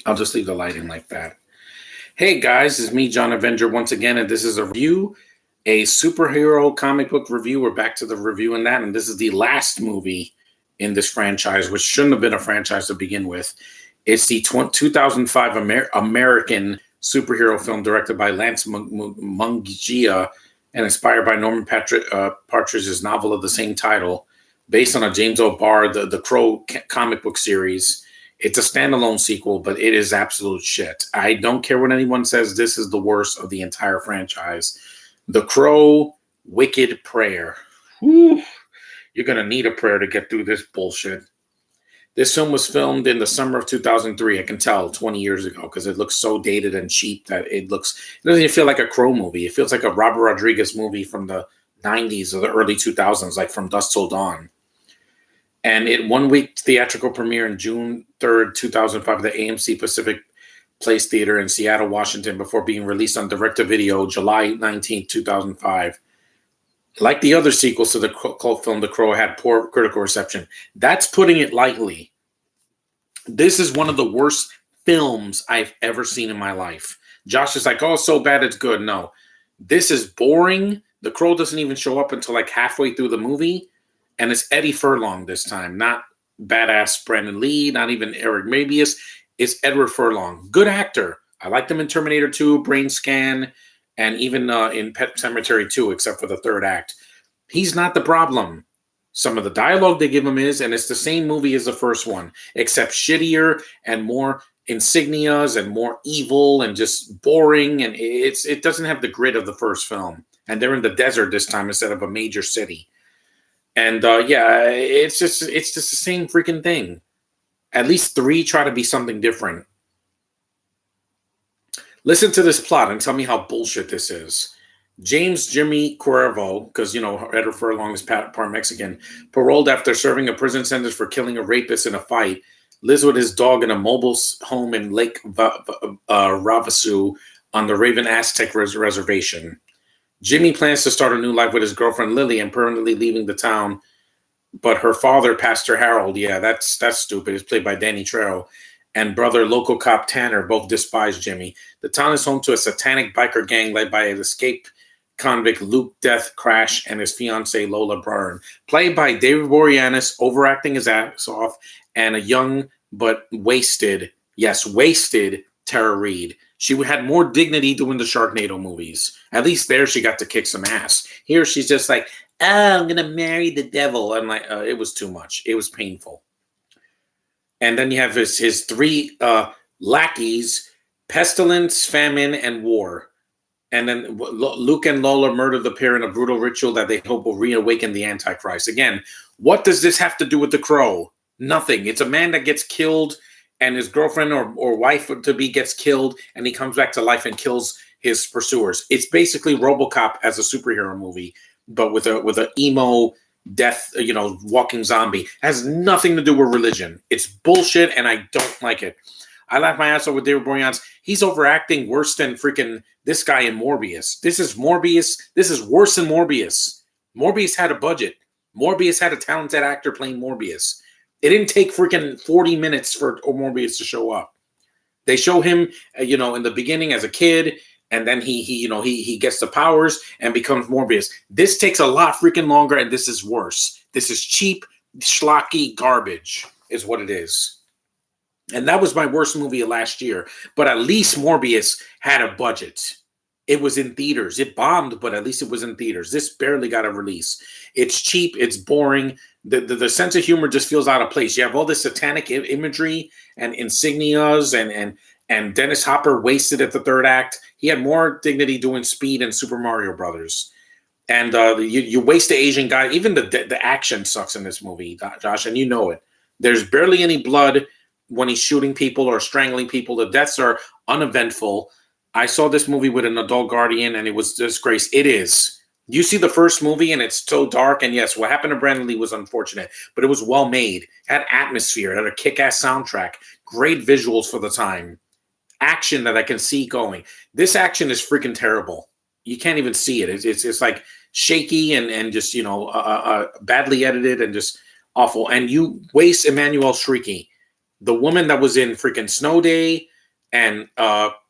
I'll just leave the lighting like that. Hey guys, it's me, John Avenger, once again, and this is a review, a superhero comic book review. We're back to the review in that, and this is the last movie in this franchise, which shouldn't have been a franchise to begin with. It's the 2005 American superhero film directed by Lance Mungia and inspired by Norman Partridge's novel of the same title, based on a James O'Barr, the Crow comic book series. It's a standalone sequel, but it is absolute shit. I don't care what anyone says. This is the worst of the entire franchise. The Crow, Wicked Prayer. Whew. You're going to need a prayer to get through this bullshit. This film was filmed in the summer of 2003. I can tell 20 years ago because it looks so dated and cheap that it doesn't even feel like a Crow movie. It feels like a Robert Rodriguez movie from the 90s or the early 2000s, like From Dusk Till Dawn. And it one-week theatrical premiere in June 3rd, 2005 at the AMC Pacific Place Theater in Seattle, Washington, before being released on direct-to-video July 19th, 2005. Like the other sequels to the cult film, The Crow had poor critical reception. That's putting it lightly. This is one of the worst films I've ever seen in my life. Josh is like, oh, so bad it's good. No. This is boring. The Crow doesn't even show up until like halfway through the movie. And it's Eddie Furlong this time, not badass Brandon Lee, not even Eric Mabius. It's Edward Furlong. Good actor. I liked him in Terminator 2, Brain Scan, and even in Pet Sematary 2, except for the third act. He's not the problem. Some of the dialogue they give him is, and it's the same movie as the first one, except shittier and more insignias and more evil and just boring. And it doesn't have the grit of the first film. And they're in the desert this time instead of a major city. And it's just the same freaking thing. At least 3 try to be something different. Listen to this plot and tell me how bullshit this is. James Jimmy Cuervo, because, Edward Furlong is part Mexican, paroled after serving a prison sentence for killing a rapist in a fight, lives with his dog in a mobile home in Lake Ravasu on the Raven Aztec Reservation. Jimmy plans to start a new life with his girlfriend Lily and permanently leaving the town, but her father, Pastor Harold, that's stupid, is played by Danny Trejo, and brother local cop Tanner both despise Jimmy. The town is home to a satanic biker gang led by an escaped convict Luke Death Crash and his fiancée Lola Byrne, played by David Boreanaz, overacting his ass off, and a young but wasted Tara Reid. She had more dignity doing the Sharknado movies. At least there she got to kick some ass. Here she's just like, oh, I'm going to marry the devil. And it was too much. It was painful. And then you have his 3 lackeys, pestilence, famine, and war. And then Luke and Lola murder the pair in a brutal ritual that they hope will reawaken the Antichrist. Again, what does this have to do with the Crow? Nothing. It's a man that gets killed and his girlfriend or wife-to-be gets killed, and he comes back to life and kills his pursuers. It's basically RoboCop as a superhero movie, but with a emo death, walking zombie. It has nothing to do with religion. It's bullshit, and I don't like it. I laugh my ass off with David Boreanaz. He's overacting worse than freaking this guy in Morbius. This is Morbius. This is worse than Morbius. Morbius had a budget. Morbius had a talented actor playing Morbius. It didn't take freaking 40 minutes for Morbius to show up. They show him, in the beginning as a kid, and then he gets the powers and becomes Morbius. This takes a lot freaking longer, and this is worse. This is cheap, schlocky garbage is what it is. And that was my worst movie of last year. But at least Morbius had a budget. It was in theaters. It bombed, but at least it was in theaters. This barely got a release. It's cheap. It's boring. The sense of humor just feels out of place. You have all this satanic imagery and insignias and Dennis Hopper wasted at the third act. He had more dignity doing Speed and Super Mario Brothers. And you waste the Asian guy. Even the action sucks in this movie, Josh, and you know it. There's barely any blood when he's shooting people or strangling people. The deaths are uneventful. I saw this movie with an adult guardian, and it was disgrace. It is. You see the first movie, and it's so dark. And yes, what happened to Brandon Lee was unfortunate, but it was well made. It had atmosphere. It had a kick-ass soundtrack. Great visuals for the time. Action that I can see going. This action is freaking terrible. You can't even see it. It's like shaky and just, badly edited and just awful. And you waste Emmanuel Shrieky, the woman that was in freaking Snow Day, And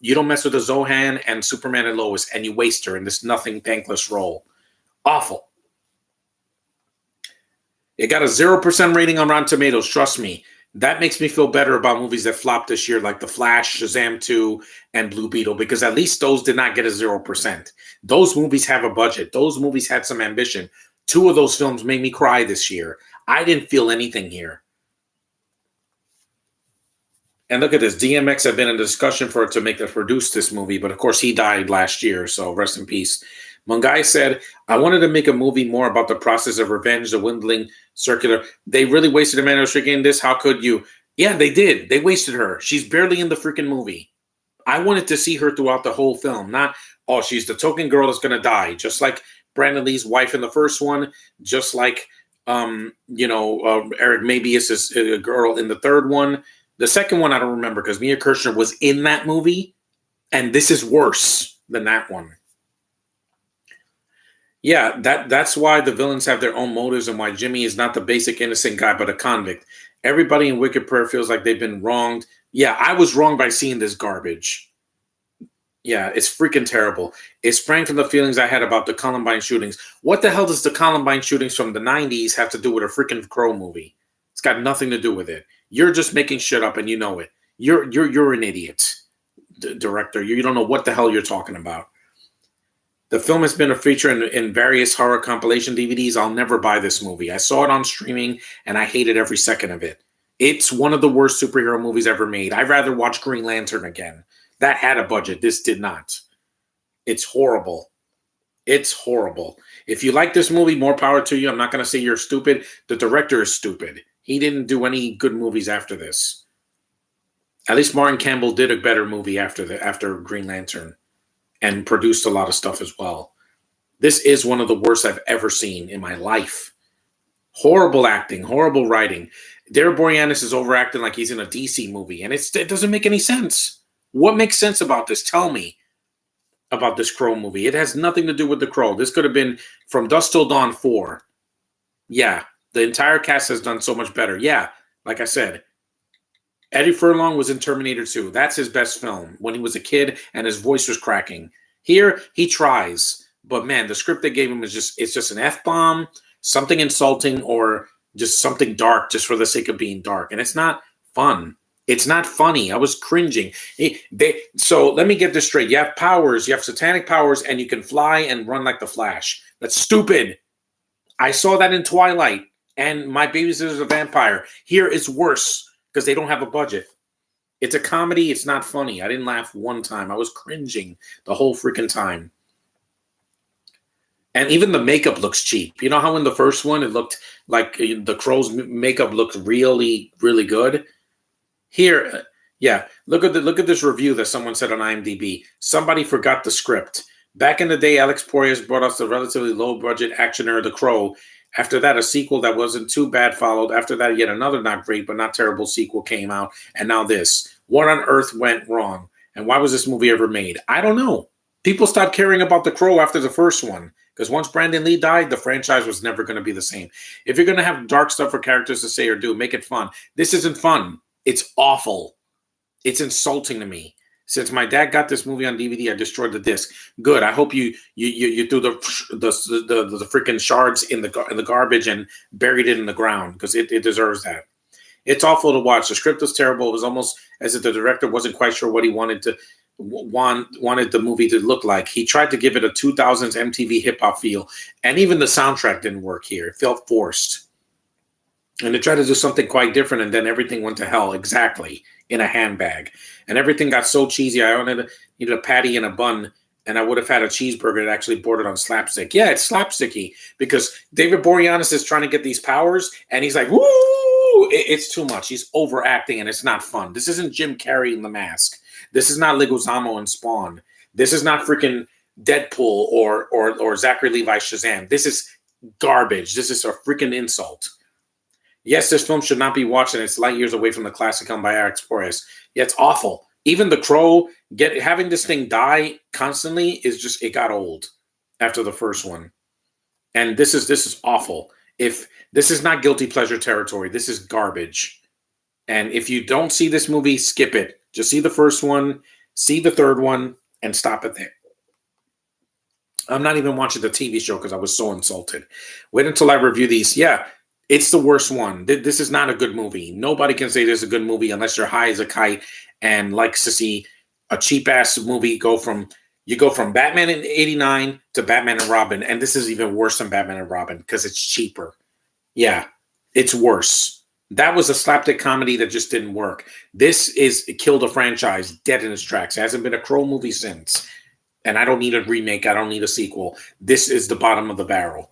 you don't mess with the Zohan and Superman and Lois, and you waste her in this nothing, thankless role. Awful. It got a 0% rating on Rotten Tomatoes. Trust me. That makes me feel better about movies that flopped this year, like The Flash, Shazam 2, and Blue Beetle, because at least those did not get a 0%. Those movies have a budget. Those movies had some ambition. Two of those films made me cry this year. I didn't feel anything here. And look at this. DMX had been in discussion for it to produce this movie, but of course he died last year, so rest in peace. Mungai said, I wanted to make a movie more about the process of revenge, the dwindling circular. They really wasted Amanda Strickland in this. How could you? Yeah, they did. They wasted her. She's barely in the freaking movie. I wanted to see her throughout the whole film, not, oh, she's the token girl that's going to die, just like Brandon Lee's wife in the first one, just like, Eric Mabius' a girl in the third one. The second one, I don't remember because Mia Kirshner was in that movie, and this is worse than that one. Yeah, that's why the villains have their own motives and why Jimmy is not the basic innocent guy, but a convict. Everybody in Wicked Prayer feels like they've been wronged. Yeah, I was wronged by seeing this garbage. Yeah, it's freaking terrible. It sprang from the feelings I had about the Columbine shootings. What the hell does the Columbine shootings from the 90s have to do with a freaking Crow movie? It's got nothing to do with it. You're just making shit up and you know it. You're an idiot, director. You don't know what the hell you're talking about. The film has been a feature in various horror compilation DVDs. I'll never buy this movie. I saw it on streaming and I hated every second of it. It's one of the worst superhero movies ever made. I'd rather watch Green Lantern again. That had a budget. This did not. It's horrible. It's horrible. If you like this movie, more power to you. I'm not going to say you're stupid. The director is stupid. He didn't do any good movies after this. At least Martin Campbell did a better movie after Green Lantern and produced a lot of stuff as well. This is one of the worst I've ever seen in my life. Horrible acting, horrible writing. David Boreanaz is overacting like he's in a DC movie, and it doesn't make any sense. What makes sense about this? Tell me about this Crow movie. It has nothing to do with the Crow. This could have been From Dusk Till Dawn 4. Yeah, the entire cast has done so much better. Yeah, like I said, Eddie Furlong was in Terminator 2. That's his best film when he was a kid and his voice was cracking. Here, he tries. But man, the script they gave him is just an F-bomb, something insulting, or just something dark just for the sake of being dark. And it's not fun. It's not funny. I was cringing. So let me get this straight. You have powers. You have satanic powers, and you can fly and run like the Flash. That's stupid. I saw that in Twilight, and My Babysitter's a Vampire. Here, it's worse because they don't have a budget. It's a comedy. It's not funny. I didn't laugh one time. I was cringing the whole freaking time. And even the makeup looks cheap. You know how in the first one it looked like the Crow's makeup looked really, really good? Here, yeah, look at this review that someone said on IMDb. Somebody forgot the script. Back in the day, Alex Proyas brought us the relatively low-budget actioner The Crow. After that, a sequel that wasn't too bad followed. After that, yet another not great but not terrible sequel came out. And now this. What on earth went wrong? And why was this movie ever made? I don't know. People stopped caring about The Crow after the first one. Because once Brandon Lee died, the franchise was never going to be the same. If you're going to have dark stuff for characters to say or do, make it fun. This isn't fun. It's awful. It's insulting to me. Since my dad got this movie on DVD, I destroyed the disc. Good. I hope you threw the freaking shards in the garbage and buried it in the ground because it deserves that. It's awful to watch. The script was terrible. It was almost as if the director wasn't quite sure what he wanted the movie to look like. He tried to give it a 2000s MTV hip hop feel, and even the soundtrack didn't work here. It felt forced. And they tried to do something quite different, and then everything went to hell exactly in a handbag. And everything got so cheesy. I needed a patty and a bun, and I would have had a cheeseburger that actually bordered on slapstick. Yeah, it's slapsticky because David Boreanaz is trying to get these powers, and he's like, woo! It's too much. He's overacting, and it's not fun. This isn't Jim Carrey in The Mask. This is not Leguizamo in Spawn. This is not freaking Deadpool or Zachary Levi's Shazam. This is garbage. This is a freaking insult. Yes, this film should not be watched, and it's light years away from the classic film by Alex Proyas. Yeah, it's awful. Even The Crow, having this thing die constantly it got old after the first one. And this is awful. If this is not guilty pleasure territory, this is garbage. And if you don't see this movie, skip it. Just see the first one, see the third one, and stop it there. I'm not even watching the TV show because I was so insulted. Wait until I review these. Yeah, it's the worst one. This is not a good movie. Nobody can say this is a good movie unless you're high as a kite and likes to see a cheap ass movie go from Batman in '89 to Batman and Robin, and this is even worse than Batman and Robin because it's cheaper. Yeah, it's worse. That was a slapstick comedy that just didn't work. It killed a franchise dead in its tracks. It hasn't been a Crow movie since. And I don't need a remake. I don't need a sequel. This is the bottom of the barrel.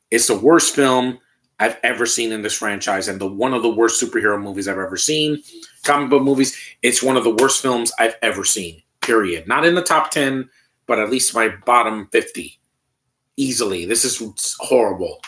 It's the worst film I've ever seen in this franchise and one of the worst superhero movies I've ever seen. Comic book movies, it's one of the worst films I've ever seen, period. Not in the top 10, but at least my bottom 50. Easily. This is horrible.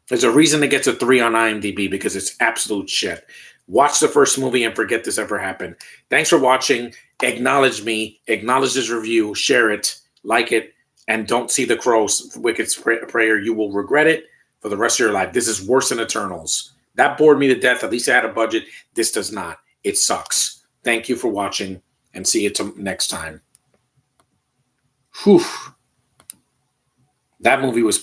There's a reason it gets a 3 on IMDb because it's absolute shit. Watch the first movie and forget this ever happened. Thanks for watching. Acknowledge me. Acknowledge this review. Share it. Like it. And don't see the Crow's Wicked Prayer. You will regret it for the rest of your life. This is worse than Eternals. That bored me to death. At least I had a budget. This does not. It sucks. Thank you for watching and see you next time. Whew. That movie was